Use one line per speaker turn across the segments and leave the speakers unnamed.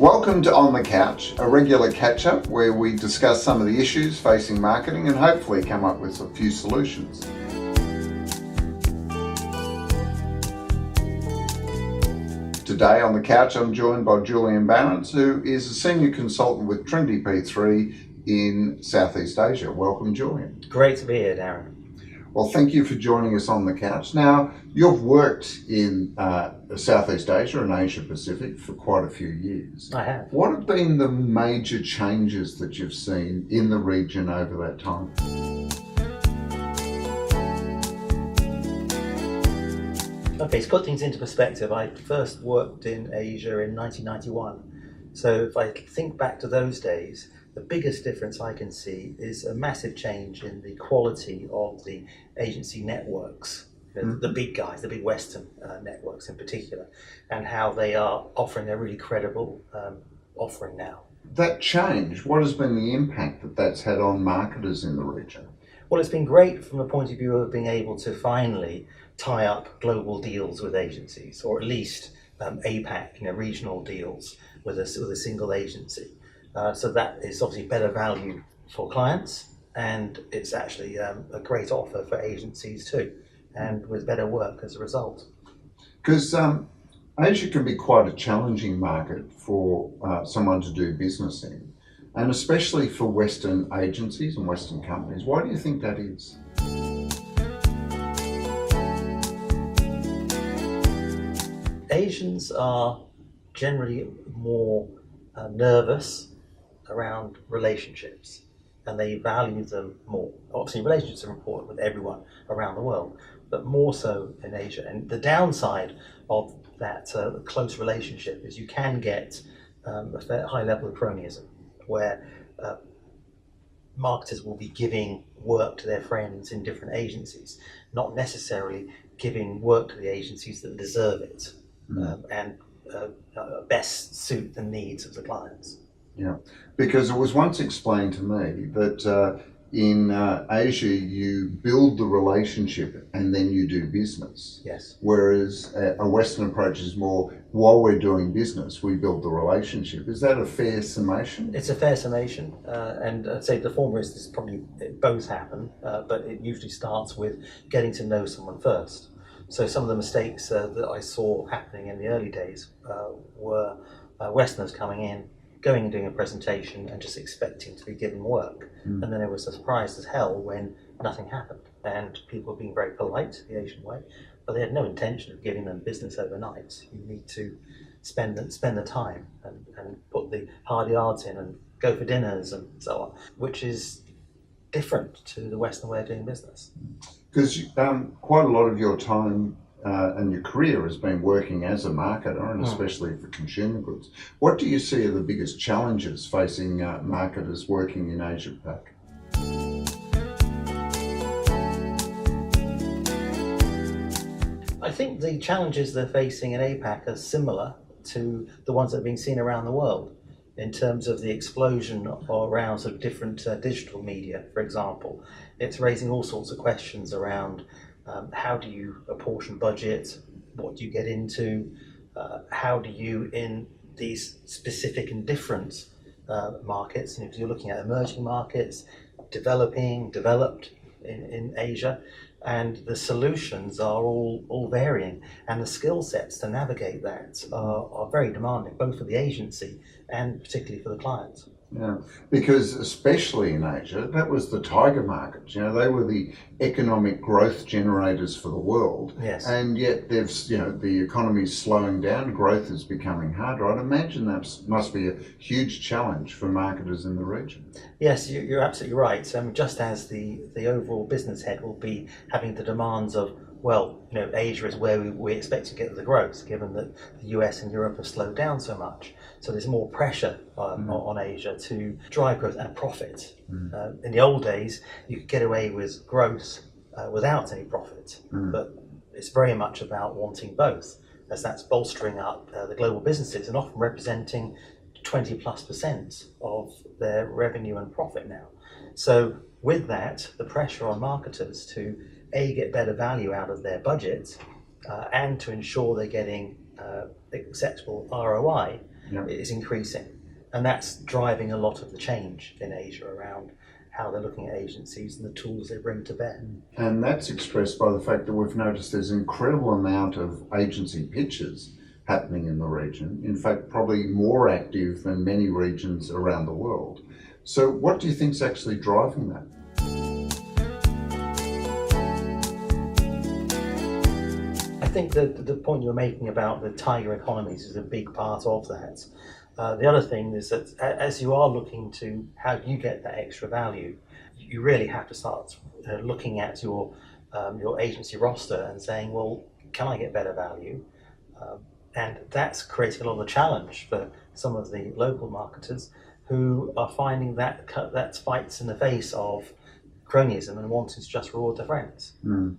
Welcome to On the Couch, a regular catch-up where we discuss some of the issues facing marketing and hopefully come up with a few solutions. Today on the couch I'm joined by Julian Barrans, who is a senior consultant with Trinity P3 in Southeast Asia. Welcome, Julian.
Great to be here, Darren.
Well, thank you for joining us on the couch. Now, you've worked in Southeast Asia and Asia Pacific for quite a few years.
I have.
What have been the major changes that you've seen in the region over that time?
Okay, to put things into perspective, I first worked in Asia in 1991. So if I think back to those days, the biggest difference I can see is a massive change in the quality of the agency networks, the big guys, the big Western networks in particular, and how they are offering a really credible offering now.
That change, what has been the impact that that's had on marketers in the region?
Well, it's been great from the point of view of being able to finally tie up global deals with agencies, or at least APAC, regional deals with a single agency. So that is obviously better value for clients, and it's actually a great offer for agencies too, and with better work as a result.
Because Asia can be quite a challenging market for someone to do business in, and especially for Western agencies and Western companies. Why do you think that is?
Asians are generally more nervous around relationships, and they value them more. Obviously, relationships are important with everyone around the world, but more so in Asia. And the downside of that close relationship is you can get a fair high level of cronyism, where marketers will be giving work to their friends in different agencies, not necessarily giving work to the agencies that deserve it and best suit the needs of the clients.
Yeah, because it was once explained to me that in Asia you build the relationship and then you do business.
Yes.
Whereas a Western approach is more, while we're doing business, we build the relationship. Is that a fair summation?
It's a fair summation, and I'd say the former is probably both happen, but it usually starts with getting to know someone first. So some of the mistakes that I saw happening in the early days were Westerners coming in, going and doing a presentation and just expecting to be given work. And then they were surprised as hell when nothing happened. And people were being very polite, the Asian way, but they had no intention of giving them business overnight. You need to spend the time and put the hard yards in and go for dinners and so on, which is different to the Western way of doing business.
Because quite a lot of your time and your career has been working as a marketer, and especially for consumer goods. What do you see are the biggest challenges facing marketers working in Asia Pac?
I think the challenges they're facing in APAC are similar to the ones that are being seen around the world, in terms of the explosion around sort of different digital media, for example. It's raising all sorts of questions around how do you apportion budget, what do you get into, how do you, in these specific and different markets, and if you're looking at emerging markets, developed in Asia, and the solutions are all varying, and the skill sets to navigate that are very demanding, both for the agency and particularly for the client.
Yeah, because especially in Asia, that was the tiger market. They were the economic growth generators for the world.
Yes.
And yet the economy's slowing down, growth is becoming harder. I'd imagine that must be a huge challenge for marketers in the region.
Yes, you're absolutely right. Just as the overall business head will be having the demands of, Asia is where we expect to get the growth, given that the US and Europe have slowed down so much. So there's more pressure on Asia to drive growth and profit. In the old days, you could get away with growth without any profit, but it's very much about wanting both, as that's bolstering up the global businesses and often representing 20+% of their revenue and profit now. So with that, the pressure on marketers to get better value out of their budget and to ensure they're getting acceptable ROI
Yep.
is increasing. And that's driving a lot of the change in Asia around how they're looking at agencies and the tools they bring to bear.
And that's expressed by the fact that we've noticed there's an incredible amount of agency pitches happening in the region. In fact, probably more active than many regions around the world. So what do you think is actually driving that?
I think that the point you're making about the tiger economies is a big part of that. The other thing is that as you are looking to how you get that extra value, you really have to start looking at your agency roster and saying, well, can I get better value? And that's creating a lot of challenge for some of the local marketers who are finding that fights in the face of cronyism and wanting to just reward their friends.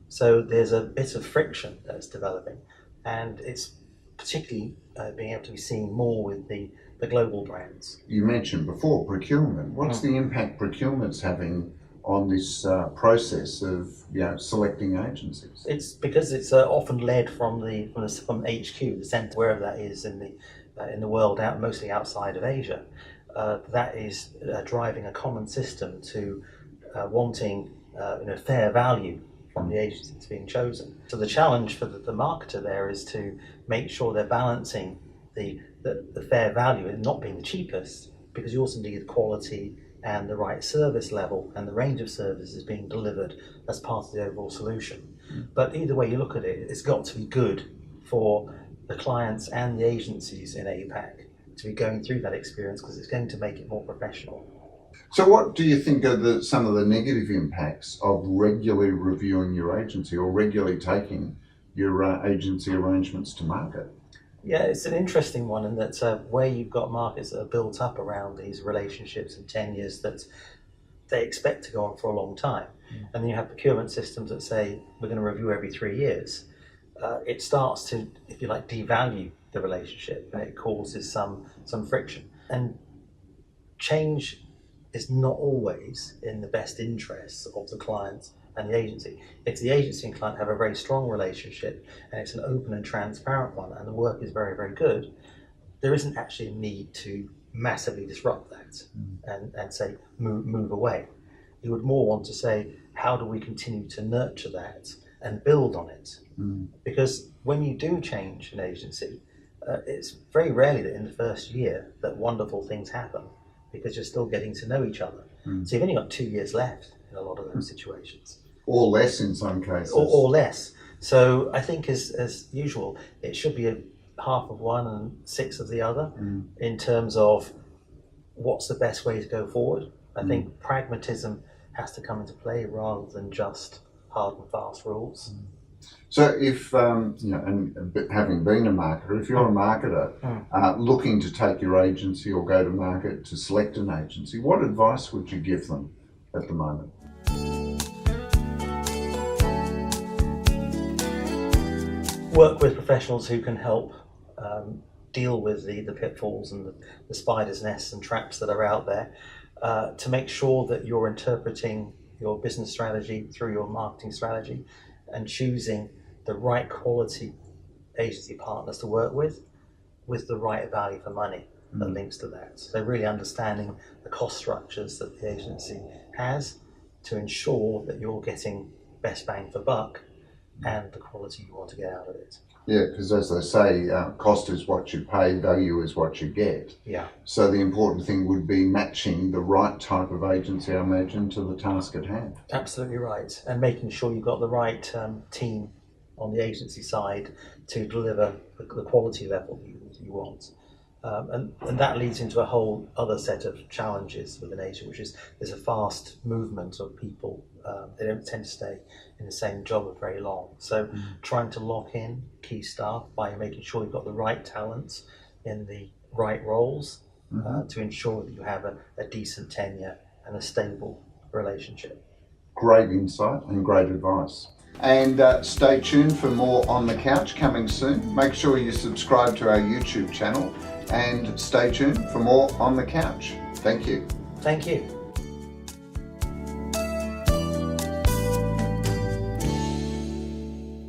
So there's a bit of friction that's developing, and it's particularly being able to be seen more with the global brands.
You mentioned before procurement. What's the impact procurement's having on this process of selecting agencies?
It's because it's often led from HQ, the centre, wherever that is in the world, mostly outside of Asia. That is driving a common system to wanting fair value from the agency that's being chosen. So the challenge for the marketer there is to make sure they're balancing the fair value and not being the cheapest, because you also need quality and the right service level and the range of services being delivered as part of the overall solution. But either way you look at it, it's got to be good for the clients and the agencies in APAC to be going through that experience, because it's going to make it more professional.
So what do you think are some of the negative impacts of regularly reviewing your agency or regularly taking your agency arrangements to market?
Yeah, it's an interesting one in that where you've got markets that are built up around these relationships and tenures that they expect to go on for a long time. And then you have procurement systems that say, we're going to review every 3 years. It starts to, if you like, devalue the relationship, and it causes some friction. And change is not always in the best interests of the client and the agency. If the agency and client have a very strong relationship and it's an open and transparent one and the work is very, very good, there isn't actually a need to massively disrupt that and say move away. You would more want to say, how do we continue to nurture that and build on it? Because when you do change an agency, it's very rarely that in the first year that wonderful things happen, because you're still getting to know each other. So you've only got 2 years left in a lot of those situations.
Or less in some cases.
Or less. So I think as usual, it should be a half of one and 6 of the other in terms of what's the best way to go forward. I think pragmatism has to come into play rather than just hard and fast rules.
So if, and having been a marketer, if you're a marketer looking to take your agency or go to market to select an agency, what advice would you give them at the moment?
Work with professionals who can help deal with the pitfalls and the spider's nests and traps that are out there, to make sure that you're interpreting your business strategy through your marketing strategy and choosing the right quality agency partners to work with the right value for money that links to that. So really understanding the cost structures that the agency has to ensure that you're getting best bang for buck and the quality you want to get out of it.
Yeah, because as they say, cost is what you pay, value is what you get.
Yeah.
So the important thing would be matching the right type of agency, I imagine, to the task at hand.
Absolutely right. And making sure you've got the right team on the agency side to deliver the quality level you want. And that leads into a whole other set of challenges within Asia, which is there's a fast movement of people. They don't tend to stay in the same job for very long. So trying to lock in key staff by making sure you've got the right talents in the right roles to ensure that you have a decent tenure and a stable relationship.
Great insight and great advice. And stay tuned for more On the Couch coming soon. Make sure you subscribe to our YouTube channel and stay tuned for more On the Couch. Thank you.
Thank you.